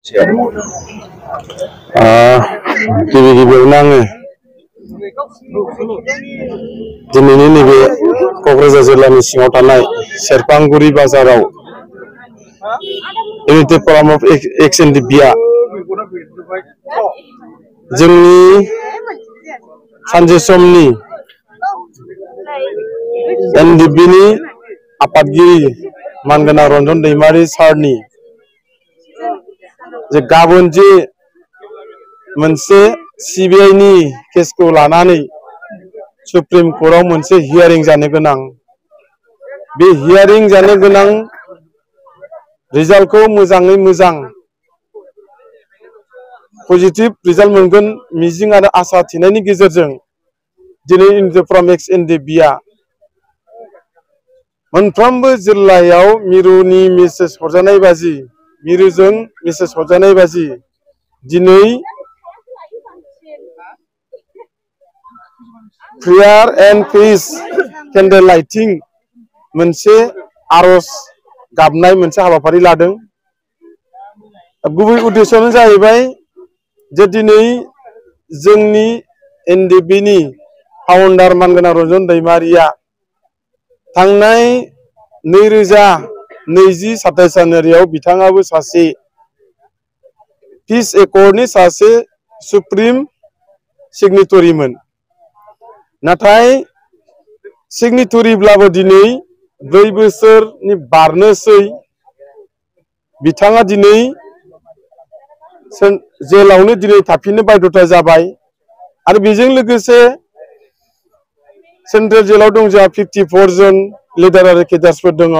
गिबियावनो आङो दिनैनि नैबे क'क्राझार जिल्लानि सिङाव थानाय सेरफांगुरि बाजाराव इउनिटि फराम अफ एक्स एनडिपिआ जोंनि सानसे समनि एनडिपिनि आफादगिरि मानगोनां रन्जन दैमारि सारनि जे गाबोन जे मोनसे सीबीआई नि केसखौ लानानै सुप्रीम कर्टआव मोनसे हियारिं जानो गोनां, बे हियारिं जानो गोनां रिजाल्टखौ मोजाङै मोजां पजिटिव रिजाल्ट मोनगोन मिजिं आरो आसा थिनायनि गेजेरजों दिनै इउनिटि फराम एक्स एनडिपिआ मोनफ्रोमबो जिल्लायाव मिरुनि मेसेज हरजानाय बाजि मिरुजों मेसेज हरजानाय बाजि दिनै prayer and peace candle lighting मोनसे आरज गाबनाय मोनसे हाबाफारि लादों। गुबै उद्देश्यआनो जाहैबाय जे दिनै जोंनि एनडिपिनि फाउंडार मानगोनां रन्जन दैमारिया थांनाय 2020 27 जानुवारियाव बिथाङाबो सासे पीस एकर्डनि सासे सुप्रीम सिगनेटरिमोन, नाथाय सिगनेटरिब्लाबो दिनै 2 बोसोरनि बारनोसै बिथाङा दिनै जेलावनो दिनै थाफिननो बाध्यता जाबाय आरो बेजों लोगोसे सेंट्रेल जेलाव दं जोंहा 54 जन लिडार आरो केडार्सफोर दङ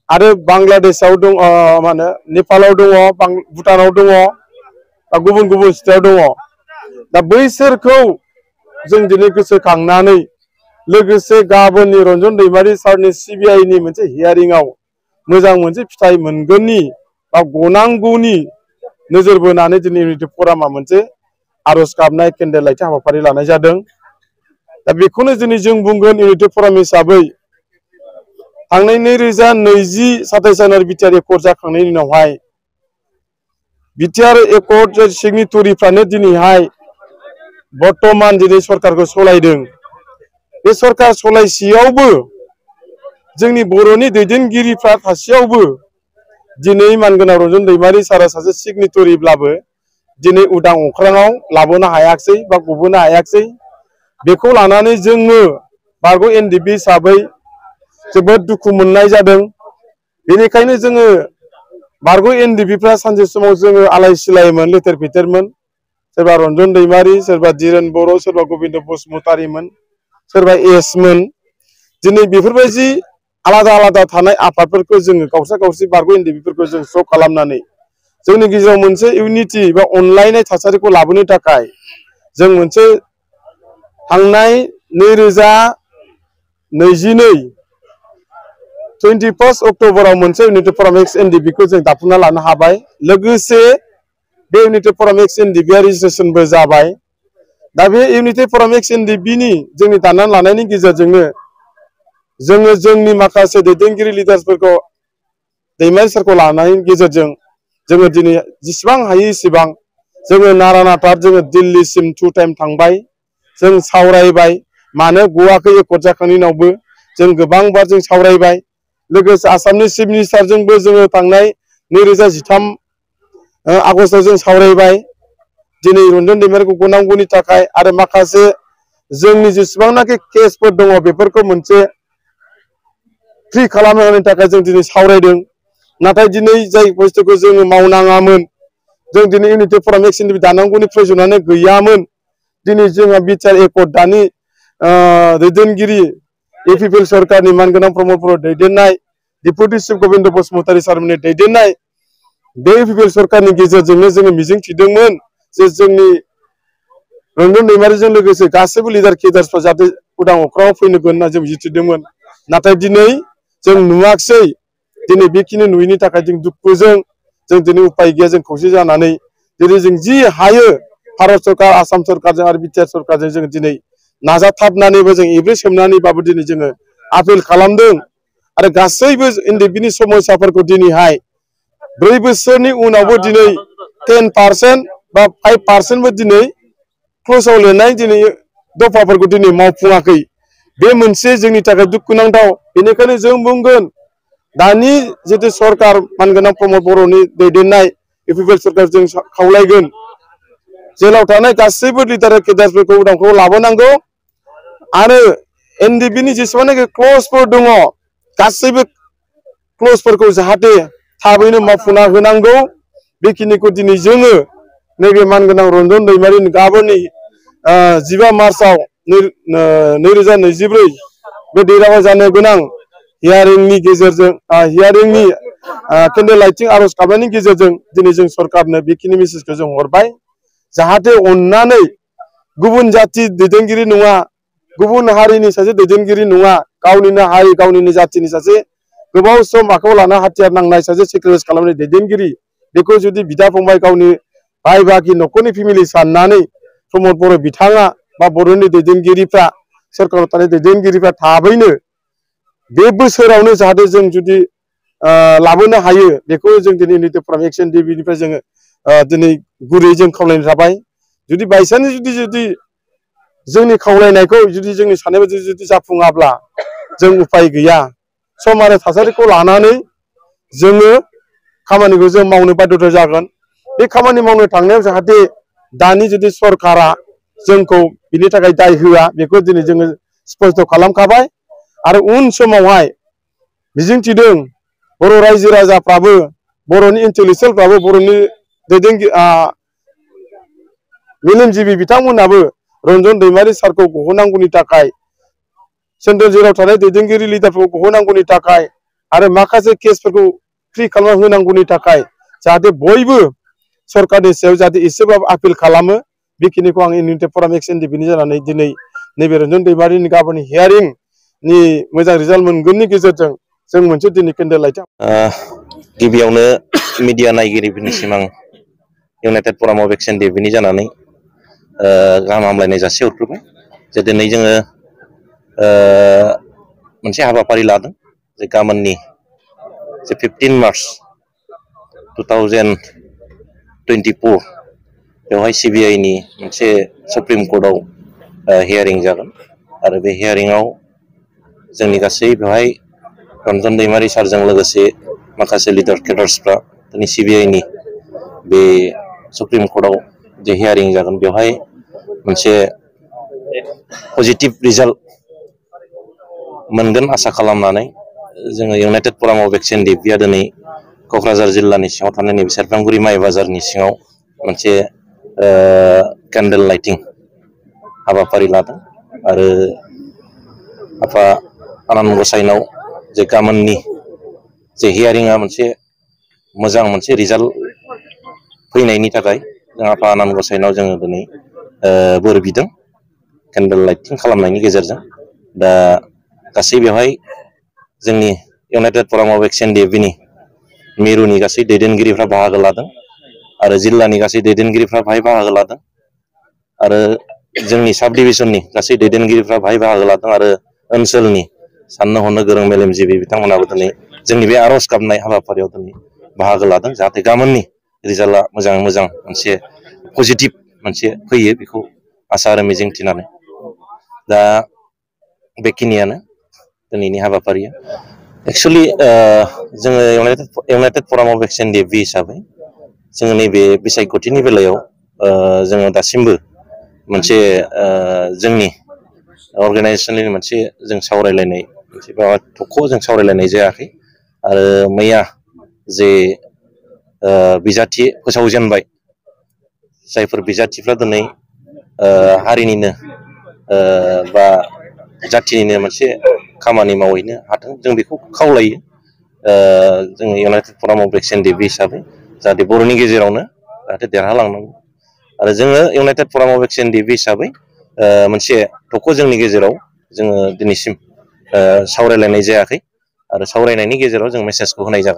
आरो बांलादेशआव दं, माने नेपालाव दङ, भुटानाव दङ, गुबुन गुबुन स्टेटआव दङ। दा बैसोरखौ जों दिनै गोसोखांनानै लोगोसे गाबोननि रन्जन दैमारि सारनि सीबीआई नि मोनसे हियारिंआव मोजां मोनसे फिथाइ मोनगोननि बा गनांगौनि नोजोर बोनानै दिनै इउनिटि फरामा मोनसे आरज गाबनाय केन्डेल लाइटिं हाबाफारि लानाय जादों। दा बेखौनो दिनै जों बुंगोन इउनिटि फराम हिसाबै थांनाय 2020 27 जानुवारि बिटिआर एकर्ड जाखांनायनि उनावहाय बिटिआर एकर्ड सिगनेटरिफ्रानो दिनैहाय बर्तमान दिनै सरकारखौ सलायदों। बे सरकार सलायसेयावबो जोंनि बर'नि दैदेनगिरिफ्रा थासेयावबो दिनै मानगोनां रन्जन दैमारि सारा सासे सिगनेटरिब्लाबो दिनै उदां अख्राङाव लाबोनो हायाखै बा गबोनो हायाखै। बेखौ लानानै जोङो बारग' एनडिपि हिसाबै जोबोद दुखु मोननाय जादों। बेनिखायनो जोङो बारग' एनडिपिफ्रा सानसे समाव जोङो आलाय सिलायमोन, लेथेर फेथेरमोन, सोरबा रन्जन दैमारि, सोरबा धीरेन बर', सोरबा गबिन्द बसुमतारीमोन, सोरबा एसमोन। दिनै बेफोरबायदि आलादा आलादा थानाय आफादफोरखौ जोङो गावसा गावसि बारग' एनडिपिफोरखौ जों ज' खालामनानै जोंनि गेजेराव मोनसे इउनिटि बा अनलायनाय थासारिखौ लाबोनो थाखाय जों मोनसे थांनाय 2022 21 अक्ट'बराव मोनसे इउनिटि फराम एक्स एनडिपिखौ जों दाफुंना लानो हाबाय। लोगोसे बे इउनिटि फराम एक्स एनडिपिआ रेजिस्ट्रेशनबो जाबाय। दा बे इउनिटि फराम एक्स एनडिपिनि जोंनि दानानै लानायनि गेजेरजोंनो जोङो जोंनि माखासे दैदेनगिरि लिडार्सफोरखौ दैमारि सारखौ लानायनि गेजेरजों जोङो दिनै जेसेबां हायो एसेबां जोङो नारानाथा जोङो दिल्लीसिम 2 टाइम थांबाय, जों सावरायबाय, मानो गवाखै एकर्ड जाखांनायनि उनावबो जों गोबांबार जों सावरायबाय। लोगोसे आसामनि चिफ मिनिस्टारजोंबो जोङो थांनाय 2013 आगस्टआव जों सावरायबाय दिनै रन्जन दैमारिखौ गनांगौनि थाखाय आरो माखासे जोंनि जेसेबांनाखि केसफोर दङ बेफोरखौ मोनसे फ्रि खालामनायनि थाखाय जों दिनै सावरायदों। नाथाय दिनै जाय बुस्थुखौ जोङो मावनाङामोन, जों दिनै इउनिटि फराम एक्स एनडिपि दानांगौनि प्रयोजनानो गैयामोन। दिनै जोंहा बिटिआर एकर्ड दानि दैदेनगिरि एपिपिएल सरकारनि मानगोनां प्रमद बर' दैदेननाय, डिपुटि चिफ गबिन्द बसुमतारी सारमोननि दैदेननाय बे एपिपिएल सरकारनि गेजेरजोंनो जोङो मिजिं थिदोंमोन जे जोंनि रन्जन दैमारिजों लोगोसे गासैबो लिडार केडार्सफ्रा जाहाथे उदां अख्राङाव फैनो होनना जों मिजिं थिदोंमोन। नाथाय दिनै जों नुवाखसै। दिनै बेखिनि नुयैनि थाखाय जों दुखुजों जों दिनै उपाय गैया, जों खौसे जानानै दिनै जों जि हायो भारत सरकार, आसाम सरकारजों आरो बिटिआर सरकारजों जों दिनै नाजाथाबनानैबो जों एब्रेसोमनानैबाबो दिनै जोङो आपिल खालामदों आरो गासैबो एनडिपिनि समस्याफोरखौ दिनैहाय 4 बोसोरनि उनावबो दिनै 10% बा 5% बो दिनै क्ल'जआव लिरनाय दिनै दफाफोरखौ दिनै मावफुङाखै। बे मोनसे जोंनि थाखाय दुखुनांथाव। बेनिखायनो जों बुंगोन दानि जितु सरकार मानगोनां प्रमद बर'नि दैदेननाय इउपिपिएल सरकार जों खावलायगोन जेलाव थानाय गासैबो लिडार केडारफोरखौ उदांखौ लाबोनांगौ आरो एनडिपिनि जेसेबांनाखि क्ल'जफोर दङ गासैबो क्ल'जफोरखौ जाहाथे थाबैनो मावफुंना होनांगौ। बेखिनिखौ दिनै जोङो नैबे मानगोनां रन्जन दैमारि गाबोननि 15 मार्चआव 2024 बे दैरावा जानो गोनां हियारिंनि गेजेरजों हियारिंनि केन्डेल लाइटिं आर'ज गाबनायनि गेजेरजों दिनै जों सरकारनो बेखिनि मेसेजखौ जों हरबाय जाहाथे अननानै गुबुन जाथि दैदेनगिरि नङा गुबुन हारिनि सासे दैदेनगिरि नङा गावनिनो हारि गावनिनो जाथिनि सासे गोबाव सम आखायाव लाना हाथियार नांनाय सासे सेक्रिफाइस खालामनाय दैदेनगिरि बेखौ जुदि बिदा फंबाय गावनि भाई बागि न'खरनि फेमिलि साननानै प्रमद बर' बिथाङा बा बर'नि दैदेनगिरिफ्रा सरकाराव थानाय दैदेनगिरिफ्रा थाबैनो बे बोसोरावनो जाहाथे जों जुदि लाबोनो हायो बेखौ जों दिनै इउनाइटेड फराम एक्सन टिभिनिफ्राय जोङो दिनै गुरै जों खावलायनो थाबाय। जुदि बायसान्स जुदि जोंनि खावलायनायखौ जुदि जोंनि साननाय बायदि जुदि जाफुङाब्ला जों उपाय गैया सम आरो थासारिखौ लानानै जोङो खामानिखौ जों मावनो बाध्यता जागोन। बे खामानि मावनो थांनायाव जाहाथे दानि जुदि सरकारा जोंखौ बिनि थाखाय दाय होआ बेखौ दिनै जोङो स्पष्ट खालामखाबाय आरो उन समावहाय मिजिंथिदों बर' रायजो राजाफ्राबो बर'नि इन्टेलेक्सुयेलफ्राबो बर'नि दैदेनगिरि मेलेमजिबि बिथांमोनाबो रन्जन दैमारि सारखौ गहोनांगौनि थाखाय सेन्ट्रेल जेलाव थानाय दैदेनगिरि लिडारफोरखौ गहोनांगौनि थाखाय आरो माखासे केसफोरखौ फ्रि खालामना होनांगौनि थाखाय जाहाथे बयबो सरकारनि सायाव जाहाथे एसेबाबो आपिल खालामो बेखिनिखौ आं इउनाइटेड फराम एक्सन टिभिनि जानानै दिनै नैबे रन्जन दैमारिनि गाबोननि हियारिंनि मोजां रिजाल्ट मोनगोननि गेजेरजों जों मोनसे दिनै केन्डेल लाइट गिबियावनो मिडिया नायगिरिफोरनिसिम आं इउनाइटेड फराम अफ एक्सन टिभिनि जानानै गाहाम हामलायनाय जासिहरग्रोबाय जे दिनै जोङो मोनसे हाबाफारि लादों जे गाबोननि जे 15 मार्च 2024 बेवहाय सिबिआइनि मोनसे सुप्रिम कर्टआव हियारिं जागोन आरो बे हियारिंआव जोंनि गासै बेवहाय रन्जन दैमारि सारजों लोगोसे माखासे लिडार केडार्सफ्रा दिनै सिबिआइनि बे सुप्रिम कर्टआव जे हियारिं जागोन बेवहाय मोनसे पजिटिभ रिजाल्ट मोनगोन आसा खालामनानै जोङो इउनाइटेड फराम अफ एक्सन टिभिआ दिनै क'क्राझार जिल्लानि सिङाव थानाय नैबे सेरफांगुरि माइ बाजारनि सिङाव मोनसे केन्डेल लाइटिं हाबाफारि लादों आरो आफा आनान गसाइनाव जे गाबोननि जे हियारिंआ मोनसे मोजां मोनसे रिजाल्ट फैनायनि थाखाय जों आफा आनान गसाइनाव जोङो दिनै बोर बिदों केन्डेल लाइटिं खालामनायनि गेजेरजों दा गासै बेवहाय जोंनि इउनाइटेड फराम अफ एक्सन टिभिनि मिरुनि गासै दैदेनगिरिफ्रा बाहागो लादों आरो जिल्लानि गासै दैदेनगिरिफ्रा बाहाय बाहागो लादों आरो जोंनि साब डिभिजननि गासै दैदेनगिरिफ्रा बाहाय बाहागो लादों आरो ओनसोलनि साननो हनो गोरों मेलेमजिबि बिथांमोनाबो दिनै जोंनि बे आर'ज गाबनाय हाबाफारियाव दिनै बाहागो लादों जाहाथे गाबोननि रिजाल्टआ मोजाङै मोजां मोनसे पजिटिभ मोनसे फैयो बेखौ आसा आरो मिजिं थिनानै दा बेखिनियानो दिनैनि हाबाफारिया एक्सुवेलि जोङो इउनाइटेड फराम अफ एक्सन टिभि हिसाबै जोङो नैबे बिसायख'थिनि बेलायाव जोङो दासिमबो मोनसे जोंनि अर्गानाइजेसननि मोनसे जों सावरायलायनाय मोनसे थख' जों सावरायलायनाय जायाखै आरो मैया जे बिजाथि फोसावजेनबाय जायफोर बिजाथिफ्रा दिनै हारिनिनो बा जाथिनिनो मोनसे खामानि मावहैनो हाथों जों बेखौ खावलायो जोङो इउनाइटेड फराम अफ एक्सन टिभि हिसाबै जाहाथे बर'नि गेजेरावनो जाहाथे देरहालांनांगौ आरो जोङो इउनाइटेड फराम अफ एक्सन टिभि हिसाबै मोनसे थख' जोंनि गेजेराव जोङो दिनैसिम सावरायलायनाय जायाखै आरो सावरायनायनि गेजेराव जों मेसेजखौ होनाय जागोन।